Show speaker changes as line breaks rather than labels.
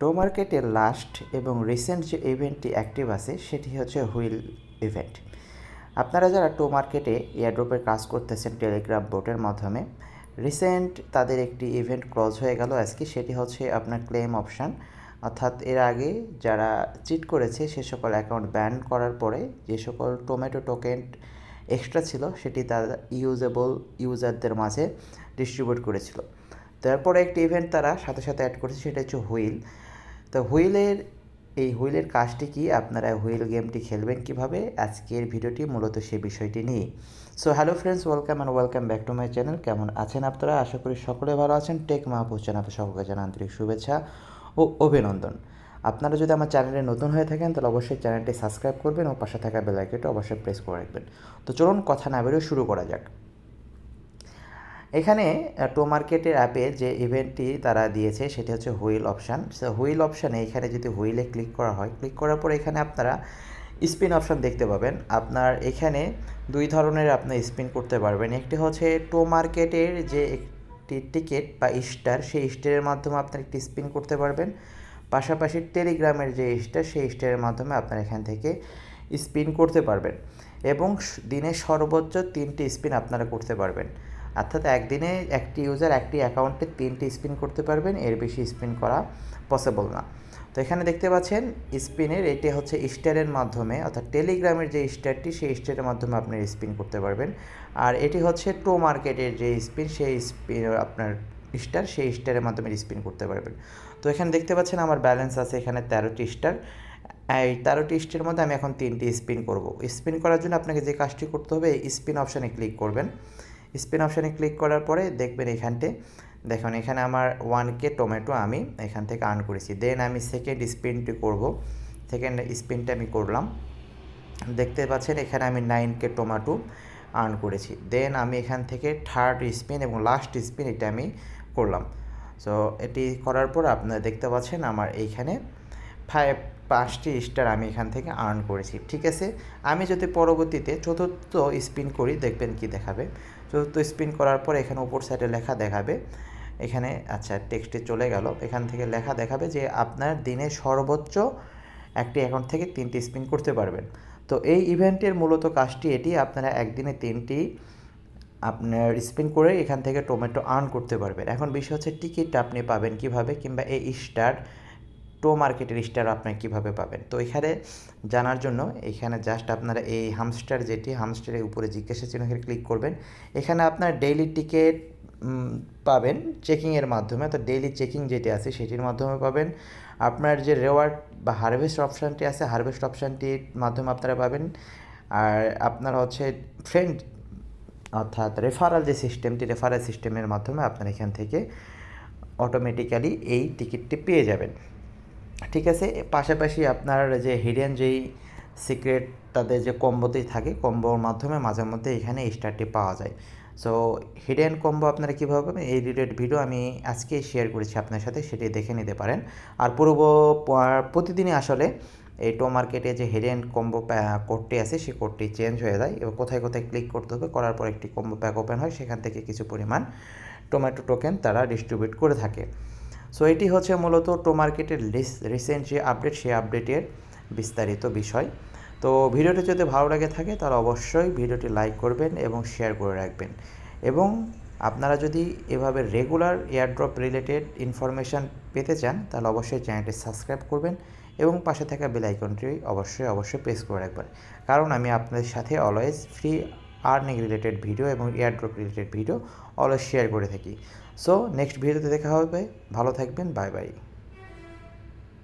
টো মার্কেটের লাস্ট এবং রিসেন্ট যে ইভেন্টটি অ্যাক্টিভ আছে সেটি হচ্ছে হুইল ইভেন্ট। আপনারা যারা টো মার্কেটে এয়ারড্রপের কাজ করতেছেন টেলিগ্রাম বোটের মাধ্যমে, রিসেন্ট তাদের একটি ইভেন্ট ক্লোজ হয়ে গেল আজকে। সেটি হচ্ছে আপনার ক্লেম অপশান, অর্থাৎ এর আগে যারা চিট করেছে সে সকল অ্যাকাউন্ট ব্যান করার পরে যে সকল টোমেটো টোকেন এক্সট্রা ছিল সেটি তারা ইউজেবল ইউজারদের মাঝে ডিস্ট্রিবিউট করেছিল। তারপরে একটি ইভেন্ট তারা সাথে সাথে অ্যাড করেছে, সেটা হচ্ছে হুইল। তো হুইলের কাজটি কি, আপনারা হুইল গেমটি খেলবেন কিভাবে, আজকের ভিডিওটি মূলত সে বিষয়টি নিয়ে। So hello friends, welcome back to my channel. কেমন আছেন আপনারা? আশা করি সকলে ভালো আছেন। টেক মাহফুজ চ্যানেলে সকলকে জানাই আন্তরিক শুভেচ্ছা ও অভিনন্দন। আপনারা যদি আমার চ্যানেলে নতুন হয়ে থাকেন তাহলে অবশ্যই চ্যানেলটি সাবস্ক্রাইব করবেন ও পাশে থাকা বেল আইকনটি অবশ্যই প্রেস করে রাখবেন। তো চলুন কথা না বেরিয়ে শুরু করা যাক। এখানে টো মার্কেটের অ্যাপে যে ইভেন্টটি তারা দিয়েছে সেটি হচ্ছে হুইল অপশান। সো হুইল অপশানে এখানে যদি হুইলে ক্লিক করা হয়, ক্লিক করার পর এখানে আপনারা স্পিন অপশান দেখতে পাবেন। আপনার এখানে দুই ধরনের আপনি স্পিন করতে পারবেন। একটি হচ্ছে টো মার্কেটের যে একটি টিকিট বা স্টার, সেই স্টারের মাধ্যমে আপনার একটি স্পিন করতে পারবেন। পাশাপাশি টেলিগ্রামের যে স্টার, সেই স্টারের মাধ্যমে আপনার এখান থেকে স্পিন করতে পারবেন এবং দিনে সর্বোচ্চ 3টি স্পিন আপনারা করতে পারবেন। অর্থাৎ একদিনে একটি ইউজার একটি অ্যাকাউন্টে 3টি স্পিন করতে পারবেন, এর বেশি স্পিন করা পসিবল না। তো এখানে দেখতে পাচ্ছেন স্পিনের এটি হচ্ছে স্টারের মাধ্যমে, অর্থাৎ টেলিগ্রামের যে স্টারটি সেই স্টারের মাধ্যমে আপনি স্পিন করতে পারবেন। আর এটি হচ্ছে টো মার্কেটের যে স্পিন, সেই স্পিন আপনার স্টার, সেই স্টারের মাধ্যমে স্পিন করতে পারবেন। তো এখানে দেখতে পাচ্ছেন আমার ব্যালেন্স আছে এখানে 13টি স্টার। এই 13টি স্টারের মধ্যে আমি এখন 3টি স্পিন করব। স্পিন করার জন্য আপনাকে যে কাজটি করতে হবে, এই স্পিন অপশানে ক্লিক করবেন। স্পিন অপশানে ক্লিক করার পরে দেখবেন দেখুন এখানে আমার 1K টোমেটো আমি এখান থেকে আর্ন করেছি। দেন আমি সেকেন্ড স্পিনটি করব। সেকেন্ড স্পিনটা আমি করলাম, দেখতে পাচ্ছেন এখানে আমি 9K টোমেটো আর্ন করেছি। দেন আমি এখান থেকে থার্ড স্পিন এবং লাস্ট স্পিন এটা আমি করলাম। সো এটি করার পর আপনারা দেখতে পাচ্ছেন আমার এইখানে 5টি স্টার আমি এখান থেকে আর্ন করেছি। ঠিক আছে, আমি যদি পরবর্তীতে চতুর্থ স্পিন করি দেখবেন কি দেখাবে। চতুর্থ স্পিন করার পর এখানে উপর সাইডে লেখা দেখাবে, এখানে আচ্ছা টেক্সটে চলে গেল, এখান থেকে লেখা দেখাবে যে আপনার দিনে সর্বোচ্চ একটি অ্যাকাউন্ট থেকে 3টি স্পিন করতে পারবেন। তো এই ইভেন্টের মূলত কাজটি এটি, আপনারা একদিনে 3টি আপনার স্পিন করে এখান থেকে টোমেটো আর্ন করতে পারবেন। এখন বিষয় হচ্ছে টিকিটটা আপনি পাবেন কিভাবে, কিংবা এই স্টার টো মার্কেটের স্টার আপনি কীভাবে পাবেন। তো এখানে জানার জন্য এখানে জাস্ট আপনারা এই হামস্টার, যেটি হামস্টারের উপরে জিজ্ঞাসা চিহ্নকে ক্লিক করবেন। এখানে আপনার ডেইলি টিকিট পাবেন চেকিংয়ের মাধ্যমে, তো ডেইলি চেকিং যেটি আছে সেটির মাধ্যমে পাবেন। আপনার যে রেওয়ার্ড বা হারভেস্ট অপশানটি আছে, হারভেস্ট অপশানটির মাধ্যমে আপনারা পাবেন। আর আপনার হচ্ছে ফ্রেন্ড অর্থাৎ রেফারাল যে সিস্টেমটি, রেফারেল সিস্টেমের মাধ্যমে আপনারা এখান থেকে অটোমেটিক্যালি এই টিকিটটি পেয়ে যাবেন। ঠিক আছে, পাশাপাশি আপনার যে হিডেন যেই সিক্রেট তাদের যে কম্বোতেই থাকে, কম্বোর মাধ্যমে মাঝে মধ্যে এখানে স্টারটি পাওয়া যায়। সো হিডেন কম্বো আপনারা কীভাবে পাবেন, এই রিলেটেড ভিডিও আমি আজকেই শেয়ার করেছি আপনার সাথে, সেটি দেখে নিতে পারেন। আর প্রতিদিনই আসলে এই টো মার্কেটে যে হিডেন কম্বো কোডটি আছে সেই কোডটি চেঞ্জ হয়ে যায় এবং কোথায় কোথায় ক্লিক করতে হবে, করার পর একটি কম্বো প্যাক ওপেন হয়, সেখান থেকে কিছু পরিমাণ টোমেটো টোকেন তারা ডিস্ট্রিবিউট করে থাকে। সো এটি হচ্ছে মূলত টো মার্কেটের রিসেন্ট যে আপডেট, সেই আপডেটের বিস্তারিত বিষয়। তো ভিডিওটি যদি ভালো লাগে থাকে তাহলে অবশ্যই ভিডিওটি লাইক করবেন এবং শেয়ার করে রাখবেন। এবং আপনারা যদি এভাবে রেগুলার এয়ারড্রপ রিলেটেড ইনফরমেশান পেতে চান তাহলে অবশ্যই চ্যানেলটি সাবস্ক্রাইব করবেন এবং পাশে থাকা বেল আইকনটি অবশ্যই প্রেস করে রাখবেন, কারণ আমি আপনাদের সাথে always free earning related video এবং airdrop related video always share করে থাকি। সো নেক্সট ভিডিওতে দেখা হবে, ভালো থাকবেন, বাই বাই।